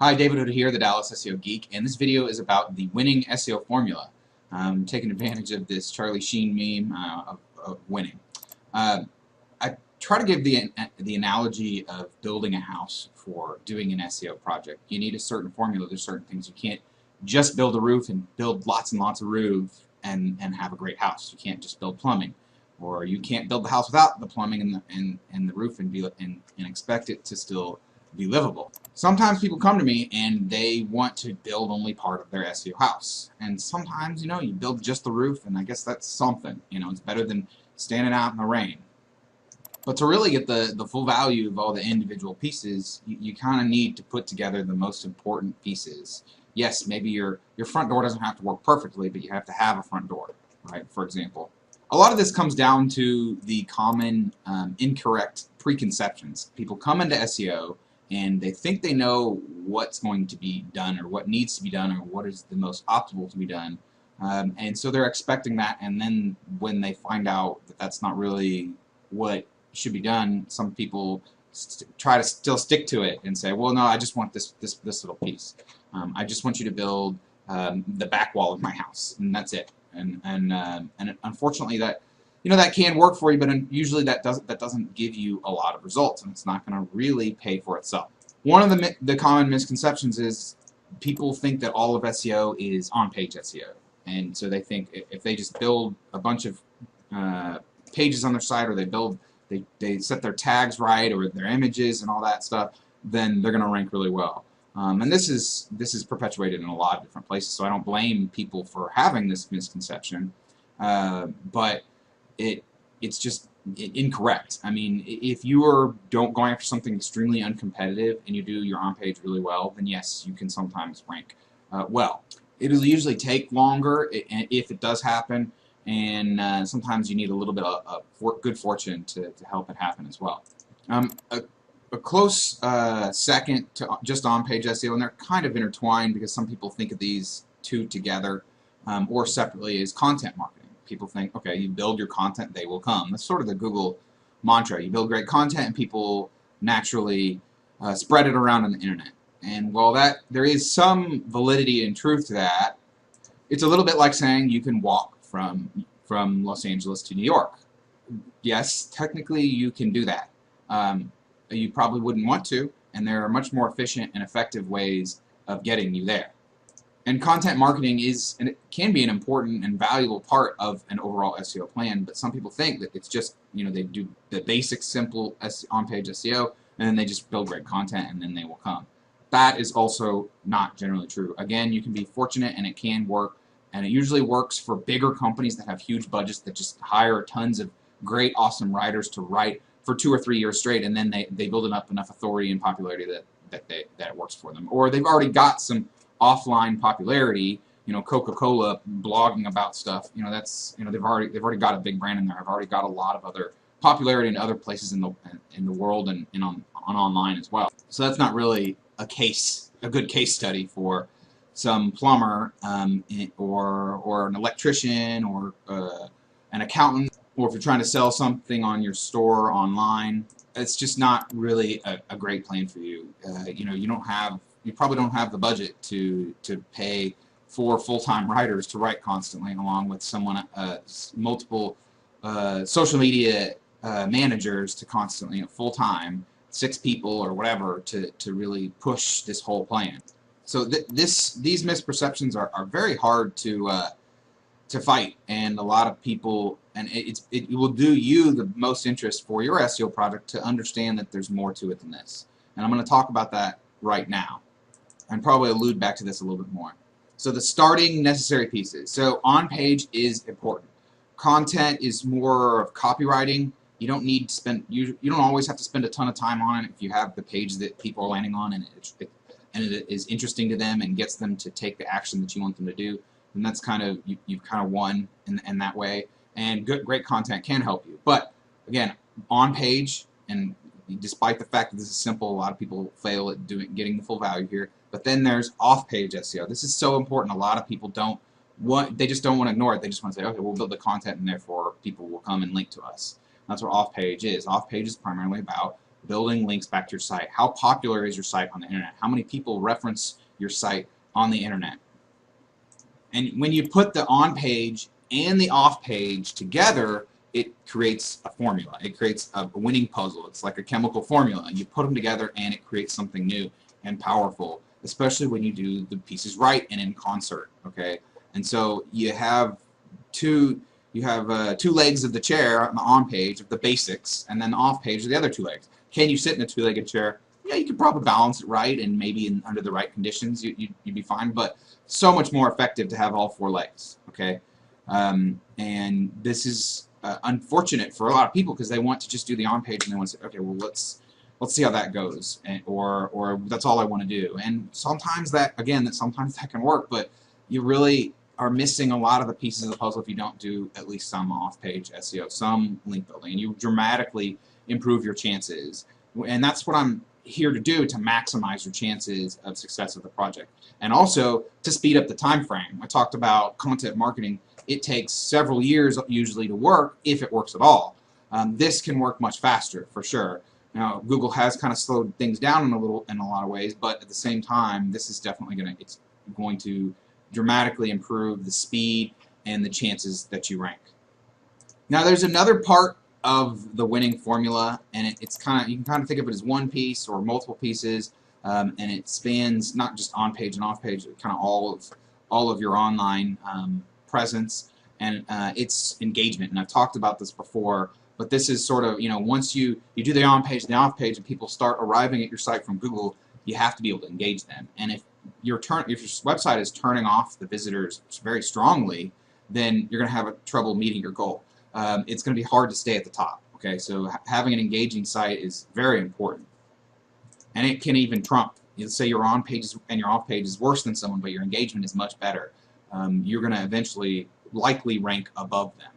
Hi, David here, the Dallas SEO Geek, and this video is about the winning SEO formula. Taking advantage of this Charlie Sheen meme of winning. I try to give the analogy of building a house for doing an SEO project. You need a certain formula. There's certain things you can't just build a roof and build lots and lots of roof and have a great house. You can't just build plumbing, or you can't build the house without the plumbing and the roof and expect it to still be livable. Sometimes people come to me and they want to build only part of their SEO house, and sometimes you build just the roof, and I guess that's something. It's better than standing out in the rain. But to really get the full value of all the individual pieces, you kind of need to put together the most important pieces. Yes, maybe your front door doesn't have to work perfectly, but you have to have a front door, right? For example, a lot of this comes down to the common incorrect preconceptions. People come into SEO and they think they know what's going to be done or what needs to be done or what is the most optimal to be done. And so they're expecting that, and then when they find out that that's not really what should be done, some people try to still stick to it and say, well, no, I just want this little piece. I just want you to build the back wall of my house, and that's it. And unfortunately, that that can work for you, but usually that doesn't give you a lot of results, and it's not going to really pay for itself. One of the common misconceptions is people think that all of SEO is on-page SEO, and so they think if they just build a bunch of pages on their site, or they set their tags right, or their images and all that stuff, then they're going to rank really well. And this is perpetuated in a lot of different places, so I don't blame people for having this misconception, but it's just incorrect. I mean, if you are going after something extremely uncompetitive and you do your on-page really well, then yes, you can sometimes rank well. It'll usually take longer if it does happen, and sometimes you need a little bit of good fortune to help it happen as well. A close second to just on-page SEO, and they're kind of intertwined because some people think of these two together or separately, is content marketing. People think, okay, you build your content, they will come. That's sort of the Google mantra. You build great content and people naturally spread it around on the internet. And while there is some validity and truth to that, it's a little bit like saying you can walk from Los Angeles to New York. Yes, technically you can do that. You probably wouldn't want to, and there are much more efficient and effective ways of getting you there. And content marketing and it can be an important and valuable part of an overall SEO plan, but some people think that it's just, they do the basic, simple on-page SEO, and then they just build great content, and then they will come. That is also not generally true. Again, you can be fortunate, and it can work, and it usually works for bigger companies that have huge budgets that just hire tons of great, awesome writers to write for 2 or 3 years straight, and then they build up enough authority and popularity that it works for them. Or they've already got some offline popularity, Coca-Cola blogging about stuff, they've already got a big brand in there. I've already got a lot of other popularity in other places in the world and on online as well. So that's not really a good case study for some plumber or an electrician or an accountant, or if you're trying to sell something on your store online. It's just not really a great plan for you. You probably don't have the budget to pay 4 full-time writers to write constantly, along with multiple social media managers to constantly, full-time, 6 people or whatever, to really push this whole plan. So these misperceptions are very hard to fight, and a lot of people, and it will do you the most interest for your SEO project to understand that there's more to it than this. And I'm going to talk about that right now, and probably allude back to this a little bit more. So the starting necessary pieces. So on-page is important. Content is more of copywriting. You don't need to spend. You don't always have to spend a ton of time on it if you have the page that people are landing on, and it is interesting to them and gets them to take the action that you want them to do. And that's kind of you've kind of won in that way. And great content can help you. But again, on-page, and despite the fact that this is simple, a lot of people fail at getting the full value here. But then there's off-page SEO. This is so important. A lot of people they just don't want to ignore it. They just want to say, okay, we'll build the content, and therefore people will come and link to us. That's what off-page is. Off-page is primarily about building links back to your site. How popular is your site on the internet? How many people reference your site on the internet? And when you put the on page and the off page together, it creates a formula. It creates a winning puzzle. It's like a chemical formula. And you put them together and it creates something new and powerful, especially when you do the pieces right and in concert. Okay, and so you have two legs of the chair on the on page of the basics, and then the off page of the other two legs. Can you sit in a two-legged chair? Yeah, you could probably balance it right, and maybe under the right conditions you'd be fine, but so much more effective to have all four legs. Okay, and this is unfortunate for a lot of people because they want to just do the on page and they want to say, okay, well let's see how that goes, and, or that's all I want to do. And sometimes that can work, but you really are missing a lot of the pieces of the puzzle if you don't do at least some off-page SEO, some link building, and you dramatically improve your chances. And that's what I'm here to do, to maximize your chances of success of the project, and also to speed up the time frame. I talked about content marketing. It takes several years usually to work, if it works at all. This can work much faster for sure. Now Google has kind of slowed things down in a lot of ways, but at the same time, this is definitely going to dramatically improve the speed and the chances that you rank. Now there's another part of the winning formula, and you can kind of think of it as one piece or multiple pieces, and it spans not just on page and off page, kind of all of your online presence, and it's engagement. And I've talked about this before, but this is sort of, once you do the on page and the off page and people start arriving at your site from Google, you have to be able to engage them. And if your website is turning off the visitors very strongly, then you're going to have trouble meeting your goal. It's going to be hard to stay at the top. Okay, so having an engaging site is very important, and it can even trump. Let's say your on page and your off page is worse than someone, but your engagement is much better. You're going to eventually likely rank above them.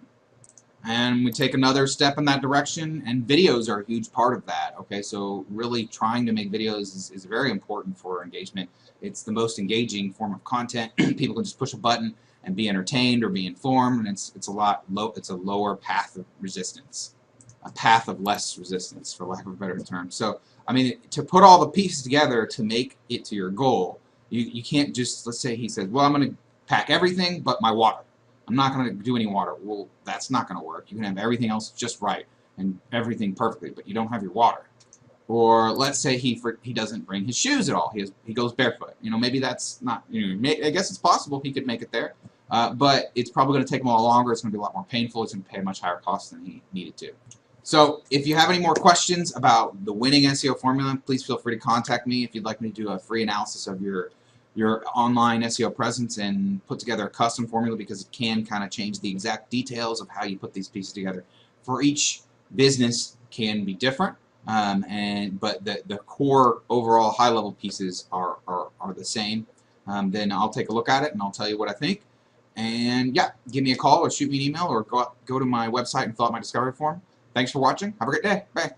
And we take another step in that direction, and videos are a huge part of that. Okay, so really trying to make videos is very important for engagement. It's the most engaging form of content. People can just push a button and be entertained or be informed, and it's a lower path of resistance, a path of less resistance, for lack of a better term. So I mean, to put all the pieces together to make it to your goal, you can't just, let's say he says, well, I'm going to pack everything but my water. I'm not going to do any water. Well, that's not going to work. You can have everything else just right and everything perfectly, but you don't have your water. Or let's say he doesn't bring his shoes at all. He goes barefoot. Maybe that's not. I guess it's possible he could make it there, but it's probably going to take him a lot longer. It's going to be a lot more painful. It's going to pay a much higher cost than he needed to. So if you have any more questions about the winning SEO formula, please feel free to contact me. If you'd like me to do a free analysis of your online SEO presence and put together a custom formula, because it can kind of change the exact details of how you put these pieces together. For each business can be different, but the core overall high-level pieces are the same. Then I'll take a look at it and I'll tell you what I think. And yeah, give me a call or shoot me an email or go to my website and fill out my discovery form. Thanks for watching. Have a great day. Bye.